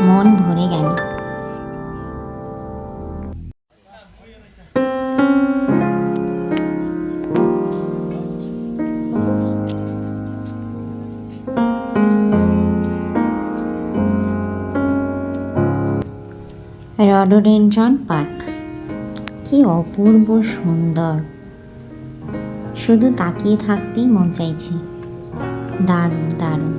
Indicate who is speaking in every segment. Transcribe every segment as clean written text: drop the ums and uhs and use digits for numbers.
Speaker 1: মন ভরে গেল। রডোডেনড্রন পার্ক কি অপূর্ব সুন্দর, শুধু তাকিয়ে থাকতেই মন চাইছে। দারুণ দারুণ।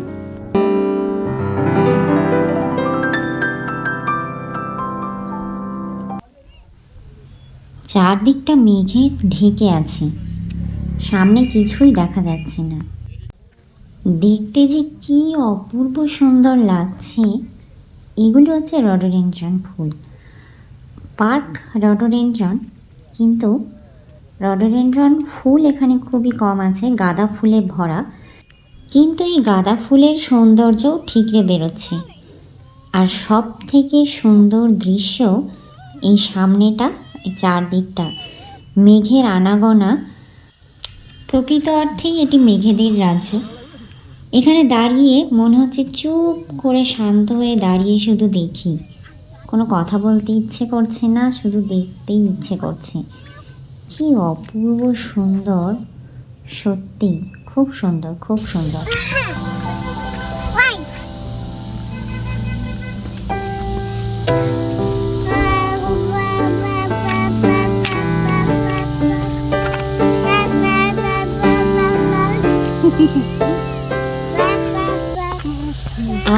Speaker 1: চারদিকটা মেঘে ঢেকে আছে, সামনে কিছুই দেখা যাচ্ছে না। দেখতে যে কি অপূর্ব সুন্দর লাগছে। এগুলো হচ্ছে রডোডেনড্রন ফুল। পার্ক রডোডেনড্রন, কিন্তু রডোডেনড্রন ফুল এখানে খুবই কম আছে, গাঁদা ফুলে ভরা। কিন্তু এই গাঁদা ফুলের সৌন্দর্যও ঠিকরে বেরোচ্ছে। আর সব থেকে সুন্দর দৃশ্য এই সামনেটা, এই চারদিকটা মেঘের আনাগোনা। প্রকৃত অর্থেই এটি মেঘেদের রাজ্য। এখানে দাঁড়িয়ে মনে হচ্ছে চুপ করে শান্ত হয়ে দাঁড়িয়ে শুধু দেখি। কোনো কথা বলতে ইচ্ছে করছে না, শুধু দেখতেই ইচ্ছে করছে। কি অপূর্ব সুন্দর, সত্যি খুব সুন্দর, খুব সুন্দর।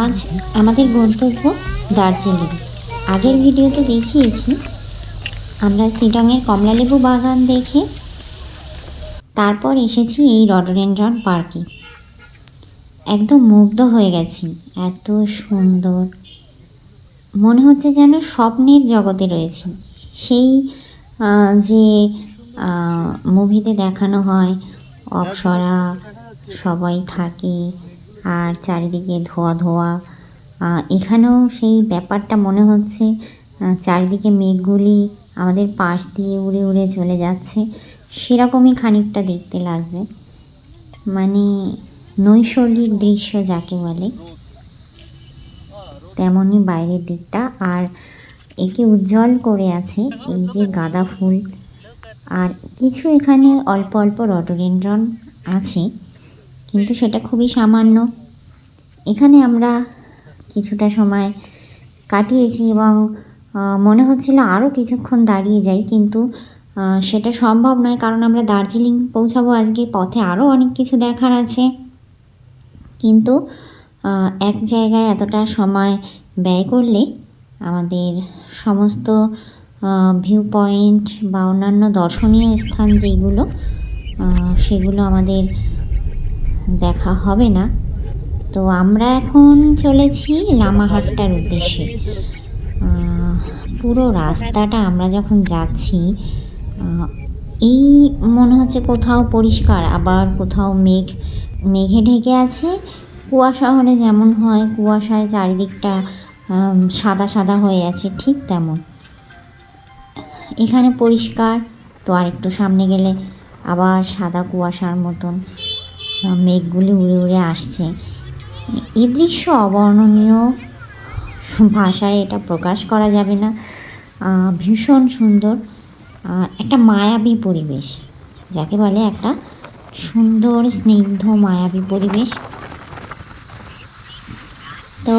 Speaker 1: আজ আমাদের গন্তব্য দার্জিলিং। আগের ভিডিওতে দেখিয়েছি আমরা শিলংয়ের কমলালেবু বাগান দেখে তারপর এসেছি এই রডোডেনড্রন পার্কে। একদম মুগ্ধ হয়ে গেছি, এত সুন্দর, মনে হচ্ছে যেন স্বপ্নের জগতে রয়েছি। সেই যে মুভিতে দেখানো হয় অপ্সরা সবাই থাকে আর চারিদিকে ধোয়া ধোয়া, এখানেও সেই ব্যাপারটা মনে হচ্ছে। চারিদিকে মেঘগুলি আমাদের পাশ দিয়ে উড়ে উড়ে চলে যাচ্ছে, সেরকমই খানিকটা দেখতে লাগছে। মানে নৈসর্গিক দৃশ্য যাকে বলে তেমনই বাইরের দিকটা। আর একে উজ্জ্বল করে আছে এই যে গাঁদা ফুল, আর কিছু এখানে অল্প অল্প রডোডেনড্রন আছে, কিন্তু সেটা খুবই সামান্য। এখানে আমরা কিছুটা সময় কাটিয়েছি এবং মনে হচ্ছিল আরও কিছুক্ষণ দাঁড়িয়ে যাই, কিন্তু সেটা সম্ভব নয়, কারণ আমরা দার্জিলিং পৌঁছাবো আজকে। পথে আরও অনেক কিছু দেখার আছে, কিন্তু এক জায়গায় এতটা সময় ব্যয় করলে আমাদের সমস্ত ভিউ পয়েন্ট বা অন্যান্য দর্শনীয় স্থান যেগুলো সেগুলো আমাদের দেখা হবে না। তো আমরা এখন চলেছি লামাহাট্টার উদ্দেশ্যে। পুরো রাস্তাটা আমরা যখন যাচ্ছি এই মনে হচ্ছে কোথাও পরিষ্কার, আবার কোথাও মেঘে ঢেকে আছে। কুয়াশা হলে যেমন হয়, কুয়াশায় চারিদিকটা সাদা সাদা হয়ে আছে, ঠিক তেমন এখানে পরিষ্কার। তো আর একটু সামনে গেলে আবার সাদা কুয়াশার মতন মেঘগুলি উড়ে উড়ে আসছে। এই দৃশ্য অবর্ণনীয়, ভাষায় এটা প্রকাশ করা যাবে না। ভীষণ সুন্দর, একটা মায়াবী পরিবেশ যাকে বলে, একটা সুন্দর স্নিগ্ধ মায়াবী পরিবেশ। তো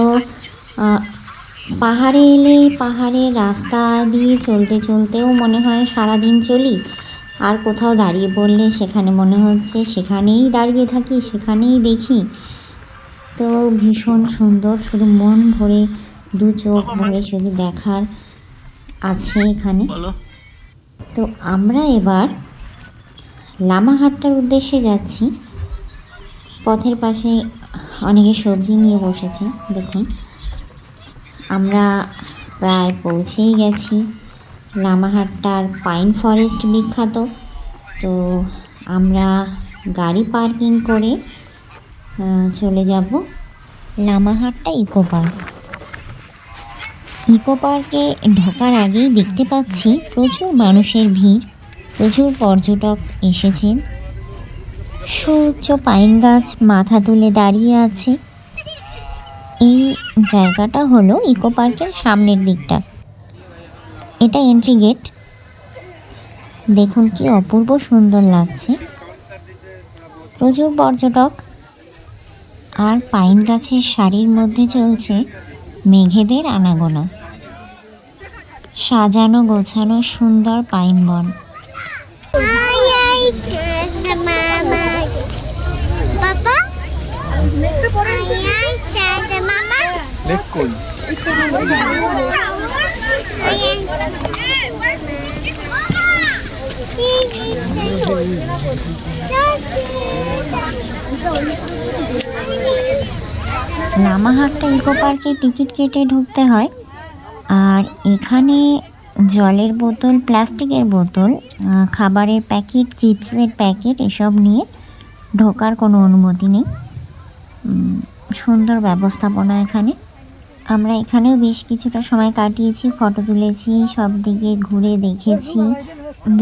Speaker 1: পাহাড়ে এলে পাহাড়ের রাস্তা দিয়ে চলতে চলতেও মনে হয় সারাদিন চলি, আর কোথাও দাঁড়িয়ে পড়লে সেখানে মনে হচ্ছে সেখানেই দাঁড়িয়ে থাকি, সেখানেই দেখি। তো ভীষণ সুন্দর, শুধু মন ভরে, দু চোখ ভরে শুধু দেখার আছে এখানে। তো আমরা এবার লামাহাট্টার উদ্দেশ্যে যাচ্ছি। পথের পাশে অনেকে সবজি নিয়ে বসেছে, দেখুন। আমরা প্রায় পৌঁছেই গেছি। লামাহাট্টার পাইন ফরেস্ট বিখ্যাত, তো আমরা গাড়ি পার্কিং করে চলে যাব লামাহাট্টা ইকো পার্ক। ইকো পার্কে ঢোকার আগেই দেখতে পাচ্ছি প্রচুর মানুষের ভিড়, প্রচুর পর্যটক এসেছেন। সুউচ্চ পাইন গাছ মাথা তুলে দাঁড়িয়ে আছে। এই জায়গাটা হলো ইকো পার্কের সামনের দিকটা, এটা এন্ট্রি গেট। দেখুন কি অপূর্ব সুন্দর লাগছে, প্রচুর পর্যটক। আর পাইন গাছের সারির মধ্যে চলছে মেঘেদের আনাগোনা, সাজানো গোছানো সুন্দর পাইন বন। লামাহাট্টা ইকো পার্কে টিকিট কেটে ঢুকতে হয়। আর এখানে জলের বোতল, প্লাস্টিকের বোতল, খাবারের প্যাকেট, চিপসের প্যাকেট এসব নিয়ে ঢোকার কোনো অনুমতি নেই। সুন্দর ব্যবস্থাপনা এখানে। আমরা এখানেও বেশ কিছুটা সময় কাটিয়েছি, ফটো তুলেছি, সব দিকে ঘুরে দেখেছি।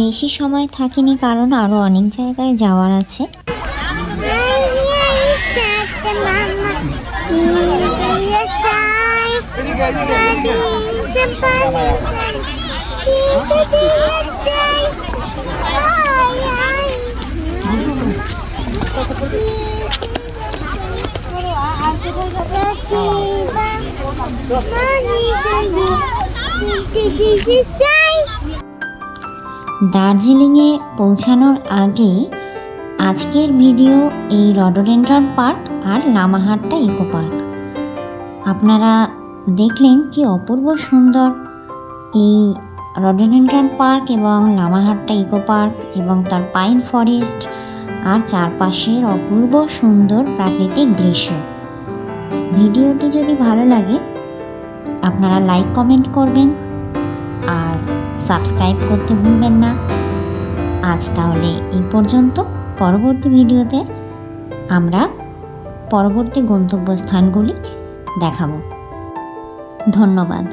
Speaker 1: বেশি সময় থাকিনি কারণ আরও অনেক জায়গায় যাওয়ার আছে। দার্জিলিংয়ে পৌঁছানোর আগে আজকের ভিডিও এই রডোডেন্ড্রন পার্ক আর লামাহাট্টা ইকো পার্ক। আপনারা দেখলেন কি অপূর্ব সুন্দর এই রডোডেন্ড্রন পার্ক এবং লামাহাট্টা ইকো পার্ক এবং তার পাইন ফরেস্ট আর চারপাশের অপূর্ব সুন্দর প্রাকৃতিক দৃশ্য। ভিডিওটি যদি ভালো লাগে আপনারা লাইক কমেন্ট করবেন আর সাবস্ক্রাইব করতে ভুলবেন না। আজ তাহলে এই পর্যন্ত। পরবর্তী ভিডিওতে আমরা পরবর্তী গন্তব্যস্থানগুলি দেখাবো। ধন্যবাদ।